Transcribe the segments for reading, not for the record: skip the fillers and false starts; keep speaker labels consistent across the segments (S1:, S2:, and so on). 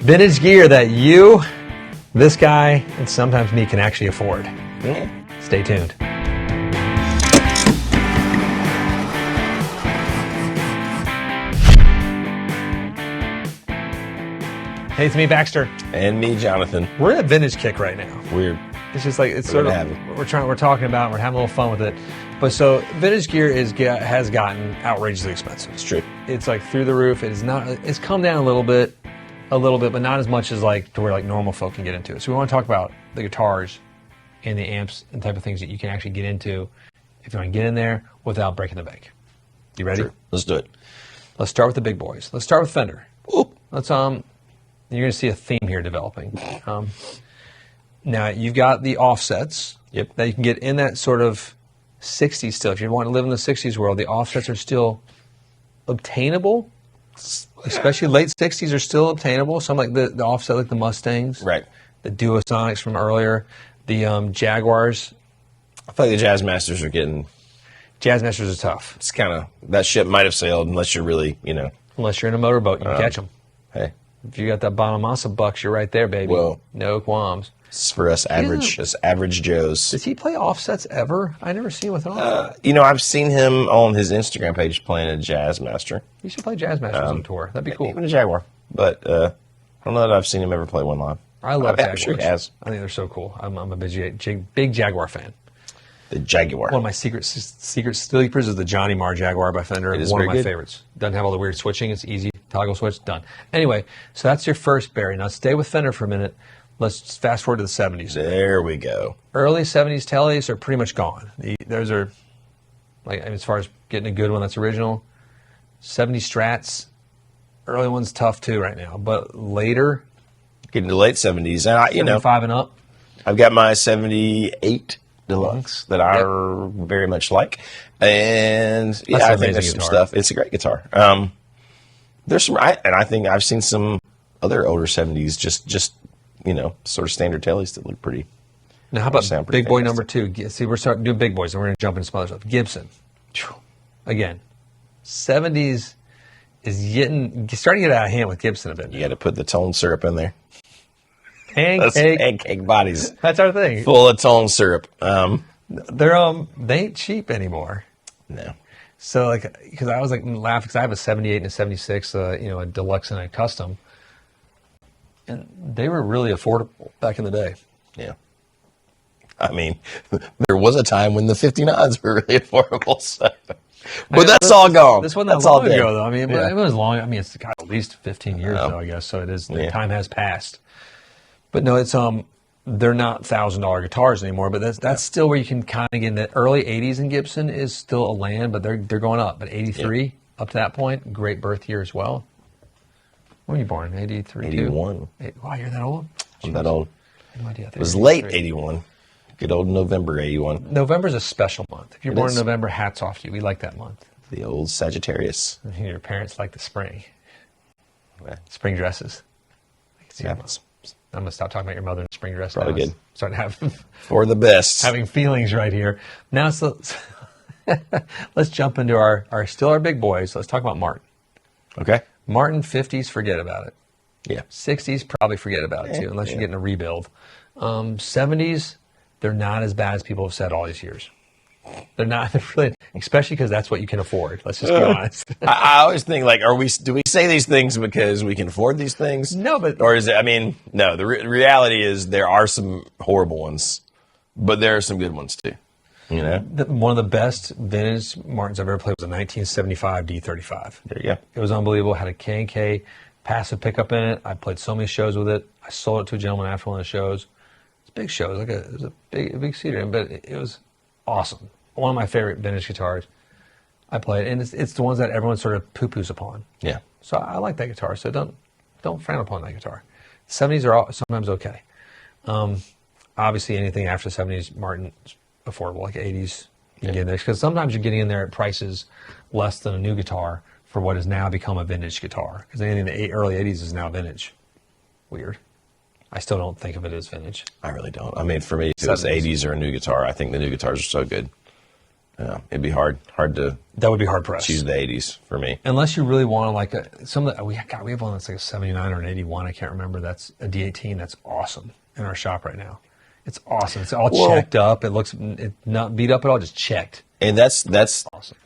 S1: Vintage gear that you, this guy, and sometimes me can actually afford.
S2: Yeah.
S1: Stay tuned. Hey, it's me, Baxter.
S2: And me, Jonathan.
S1: We're in a vintage kick right now.
S2: Weird.
S1: It's just like it's sort of we're talking about. We're having a little fun with it. But so vintage gear has gotten outrageously expensive.
S2: It's true.
S1: It's like through the roof. It is not. It's come down a little bit, but not as much as like to where like normal folk can get into it. So we want to talk about the guitars and the amps and type of things that you can actually get into if you want to get in there without breaking the bank. You ready?
S2: Sure. Let's do it.
S1: Let's start with the big boys. Let's start with Fender.
S2: Ooh.
S1: Let's You're going to see a theme here developing. Now you've got the offsets.
S2: Yep.
S1: That you can get in that sort of 60s still. If you want to live in the 60s world, the offsets are still obtainable. Especially late 60s are still obtainable. Some like the offset, like the Mustangs,
S2: Right.
S1: The Duosonics from earlier, the Jaguars.
S2: I feel like the Jazz Masters are getting.
S1: Jazz Masters are tough.
S2: It's kind of that ship might have sailed unless you're really,
S1: Unless you're in a motorboat, you can catch them.
S2: Hey,
S1: If you got that Bonamassa bucks, you're right there, baby.
S2: Whoa.
S1: No qualms.
S2: it's for us average, average Joes.
S1: Does he play offsets ever? I never seen him with an offset.
S2: I've seen him on his Instagram page playing a Jazz Master,
S1: You should play Jazz Masters on tour. That'd be cool.
S2: even a Jaguar. But I don't know that I've seen him ever play one live.
S1: I love Jaguars.
S2: I'm sure he has.
S1: I think they're so cool. I'm a big Jaguar fan.
S2: The Jaguar.
S1: One of my secret sleepers is the Johnny Marr Jaguar by Fender.
S2: It is
S1: one of
S2: very
S1: my
S2: good.
S1: favorites. Doesn't have all the weird switching. It's easy. Toggle switch, done. Anyway, so that's your first Barry. Now stay with Fender for a minute. Let's fast forward to the 70s.
S2: There we go.
S1: Early 70s tellies are pretty much gone. Those are, like, as far as getting a good one that's original, 70 Strats, early one's tough too right now. But later,
S2: Getting to the late 70s. And
S1: 75 and up.
S2: I've got my 78 Deluxe that I very much like. And
S1: an
S2: I think
S1: amazing
S2: there's some
S1: guitar.
S2: stuff. It's a great guitar. There's some, and I think I've seen some other older 70s, just sort of standard tellies that look pretty.
S1: Now, how about
S2: sound pretty
S1: big boy
S2: fantastic.
S1: number 2? See, we're starting doing big boys, and we're going to jump into some other stuff. Gibson. Again, 70s is starting to get out of hand with Gibson a bit.
S2: You got to put the tone syrup in there.
S1: Pancake.
S2: Those pancake bodies.
S1: That's our thing.
S2: Full of tone syrup.
S1: They ain't cheap anymore.
S2: No.
S1: So, like, because I was like laughing because I have a 78 and a 76, a deluxe and a custom, and they were really affordable back in the day.
S2: Yeah. I mean, there was a time when the 59s were really affordable. So. But that's all gone.
S1: This wasn't
S2: That's
S1: that long
S2: all dead.
S1: ago, though. I mean,
S2: Yeah.
S1: it was long. I mean, it's got at least 15 years, though, I guess. So it is. The time has passed. But no, it's they're not $1,000 guitars anymore. But that's still where you can kind of get in the early 80s in Gibson is still a land, but they're going up. But 83 up to that point, great birth year as well. When were you born? 83.
S2: 81.
S1: Wow, you're that old?
S2: I'm that old.
S1: I had no idea.
S2: It was late 81. Good old November 81.
S1: November's a special month. If you're born in
S2: is.
S1: November, hats off to you. We like that month.
S2: The old Sagittarius.
S1: Your parents like the spring.
S2: Yeah.
S1: Spring dresses. I can see your
S2: Happens.
S1: I'm going to stop talking about your mother in a spring dress.
S2: Probably
S1: now.
S2: good.
S1: Starting having
S2: For the best.
S1: having feelings right here. Now, let's jump into our big boys. Let's talk about Martin.
S2: Okay.
S1: Martin 50s, forget about it.
S2: Yeah.
S1: 60s, probably forget about it too, unless you're getting a rebuild. 70s, they're not as bad as people have said all these years. They're not really, especially because that's what you can afford. Let's just be honest.
S2: I always think, like, do we say these things because we can afford these things?
S1: No, but
S2: Or is it, no, the reality is there are some horrible ones, but there are some good ones too.
S1: one of the best vintage Martins I've ever played was a 1975 D35.
S2: There you go.
S1: It was unbelievable. It had a K&K passive pickup in it. I played so many shows with it. I sold it to a gentleman after one of the shows. It's a big show. It was a big cedar, but it was awesome. One of my favorite vintage guitars. I play it, and it's the ones that everyone sort of poo-poos upon.
S2: Yeah.
S1: So I like that guitar. So don't frown upon that guitar. 70s are sometimes okay. Obviously, anything after the 70s, Martin's affordable. Like 80s, you can get in there because sometimes you're getting in there at prices less than a new guitar for what has now become a vintage guitar. Because anything in the early 80s is now vintage. Weird. I still don't think of it as vintage.
S2: I really don't. I mean, for me, if it was 80s or a new guitar, I think the new guitars are so good. It'd be hard to
S1: That would be hard pressed.
S2: choose the 80s for me.
S1: Unless you really want to like some of the, we have one that's like a 79 or an 81. I can't remember. That's a D18. That's awesome in our shop right now. It's awesome. It's all checked up. It looks not beat up at all, just checked.
S2: And that's
S1: Awesome.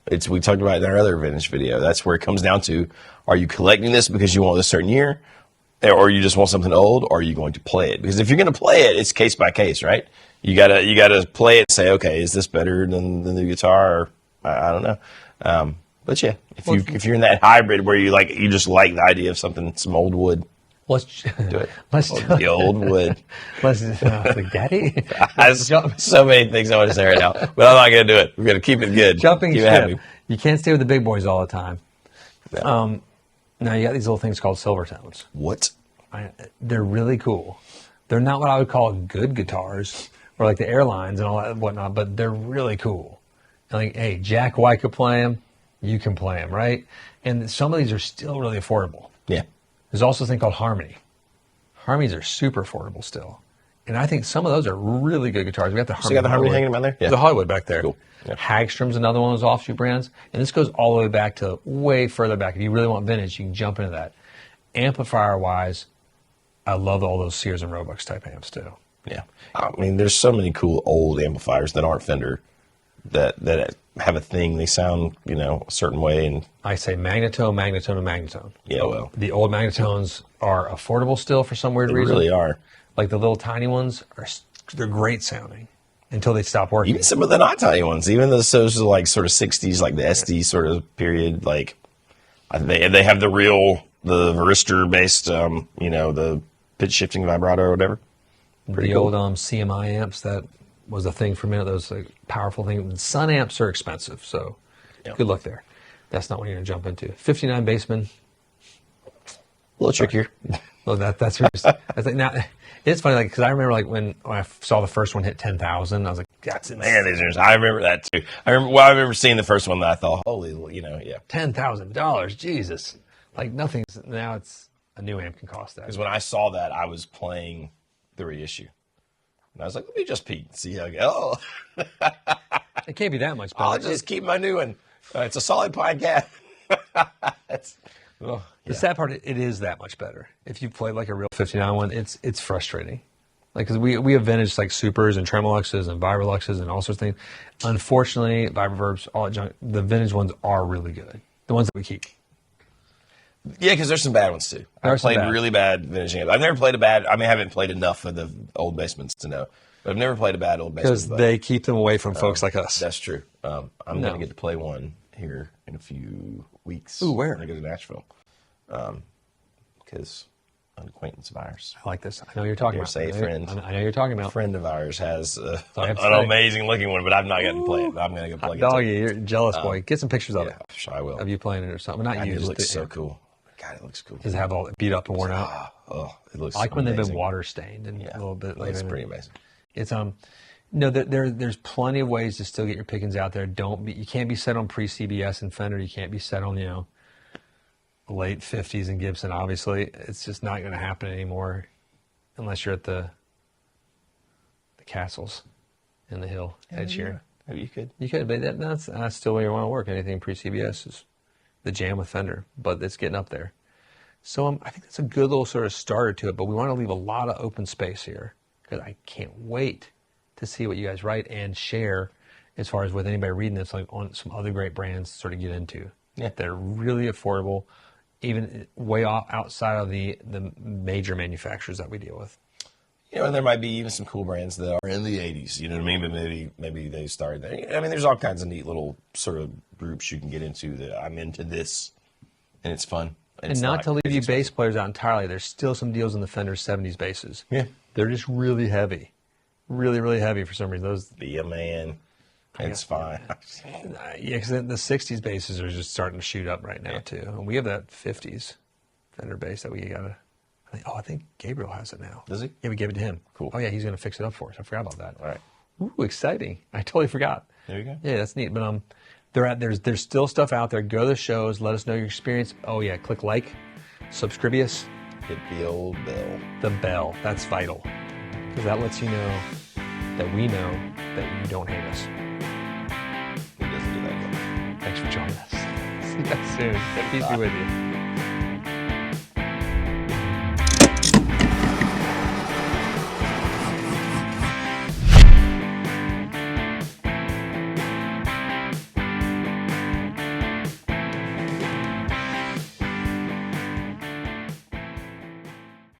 S2: it's we talked about it in our other vintage video. That's where it comes down to: are you collecting this because you want a certain year, or you just want something old, or are you going to play it? Because if you're going to play it, it's case by case, right? You gotta play it and say, okay, is this better than the guitar? Or, I don't know. But yeah, if you're in that hybrid where you just like the idea of some old wood,
S1: Let's
S2: do it.
S1: Let's
S2: The old wood.
S1: Let's like daddy.
S2: So many things I want to say right now, but I'm not going to do it. We're going to keep it good.
S1: Jumping
S2: keep it
S1: ship.
S2: happy.
S1: You can't stay with the big boys all the time.
S2: Yeah.
S1: Now you got these little things called Silvertones.
S2: What?
S1: They're really cool. They're not what I would call good guitars or like the airlines and all that and whatnot, but they're really cool. And like, hey, Jack White could play them. You can play them, right? And some of these are still really affordable.
S2: Yeah.
S1: There's also a thing called Harmony. Harmonies are super affordable still. And I think some of those are really good guitars. We got the Harmony.
S2: So you got the Harmony hanging around there?
S1: Yeah. The Hollywood back there.
S2: Cool. Yeah.
S1: Hagstrom's another one of those offshoot brands. And this goes all the way back to way further back. If you really want vintage, you can jump into that. Amplifier-wise, I love all those Sears and Roebucks type amps too.
S2: Yeah. I mean, there's so many cool old amplifiers that aren't Fender that have a thing. They sound, a certain way. And
S1: I say magnetone, magnetone, and magnetone.
S2: yeah, well,
S1: The old magnetones are affordable still for some weird
S2: they
S1: reason.
S2: really are.
S1: Like the little tiny ones they're great sounding until they stop working.
S2: Even some of the not tiny ones, even those like sort of 60s, like the SD sort of period, like they have the varistor based, the pitch shifting vibrato or whatever.
S1: The old CMI amps, that was a thing for a minute. That was a powerful thing. Sun amps are expensive, so good luck there. That's not what you're going to jump into. 59 Bassman.
S2: A little trickier.
S1: Well, that's like now. It's funny, like, because I remember, like, when I saw the first one hit 10,000, I was like, "That's insane."
S2: Man, I remember that too. I remember seeing the first one that I thought, holy, yeah.
S1: $10,000, Jesus! Like nothing's now. It's a new amp can cost that.
S2: Because when I saw that, I was playing the reissue, and I was like, let me just peek and see how it goes. Oh,
S1: It can't be that much better.
S2: I'll just keep my new one. It's a solid pine cap.
S1: The sad part, it is that much better. If you play like a real 59 one, it's frustrating. Like, because we have vintage like Supers and Tremoluxes and Vibroluxes and all sorts of things. Unfortunately, Vibroverbs, all that junk, the vintage ones are really good. The ones that we keep.
S2: Yeah, because there's some bad ones too. I've played really bad vintage amps. I've never played I haven't played enough of the old basements to know. But I've never played a bad old basement.
S1: Because they keep them away from folks like us.
S2: That's true. I'm going to get to play one here in a few weeks.
S1: Ooh, where?
S2: When I go to Nashville. Because an acquaintance of ours.
S1: I like this. I know you're talking
S2: Dare
S1: about.
S2: say a friend.
S1: I know you're talking
S2: A
S1: about.
S2: friend of ours has
S1: I have to
S2: an
S1: say.
S2: amazing looking one, but I've not gotten to play it. I'm going to go play it.
S1: Doggy, you're a jealous boy. Get some pictures of
S2: Yeah,
S1: it.
S2: sure I will.
S1: Of you playing it or something. Not
S2: God,
S1: you.
S2: it
S1: Just
S2: looks
S1: the
S2: so
S1: amp.
S2: cool. God, it looks cool.
S1: Does it have all beat up and worn out?
S2: Oh, it looks
S1: I like when they've been
S2: amazing.
S1: water stained and a little bit later.
S2: It's pretty amazing.
S1: It's no, there's plenty of ways to still get your pickings out there. You can't be set on pre-CBS and Fender. You can't be set on late 50s and Gibson. Obviously, it's just not going to happen anymore, unless you're at the castles in the hill. Ed Sheeran.
S2: Maybe you could.
S1: You could, but that's still where you want to work. Anything pre-CBS is the jam with Fender, but it's getting up there. So I think that's a good little sort of starter to it. But we want to leave a lot of open space here because I can't wait to see what you guys write and share as far as with anybody reading this, like on some other great brands to sort of get into.
S2: Yeah.
S1: They're really affordable, even way outside of the major manufacturers that we deal with.
S2: And there might be even some cool brands that are in the 80s, you know what I mean? But maybe they started there. I mean, there's all kinds of neat little sort of groups you can get into that I'm into this, and it's fun.
S1: And not to leave you bass players out entirely, there's still some deals in the Fender 70s basses.
S2: Yeah.
S1: They're just really heavy. Really, really heavy for some reason. Those,
S2: Be a man. It's fine.
S1: yeah, because the 60s basses are just starting to shoot up right now, too. And we have that 50s Fender bass that we got to... I think Gabriel has it now.
S2: Does he?
S1: Yeah, we gave it to him.
S2: Cool.
S1: Oh, yeah, he's going to fix it up for us. I forgot about that.
S2: All right.
S1: Ooh, exciting. I totally forgot.
S2: There you go.
S1: Yeah, that's neat. But there's still stuff out there. Go to the shows. Let us know your experience. Oh, yeah, click like, subscribe us.
S2: Hit the old bell.
S1: The bell. That's vital. Because that lets you know that we know that you don't hate us. Thanks for joining us. See you guys soon. Peace be with you.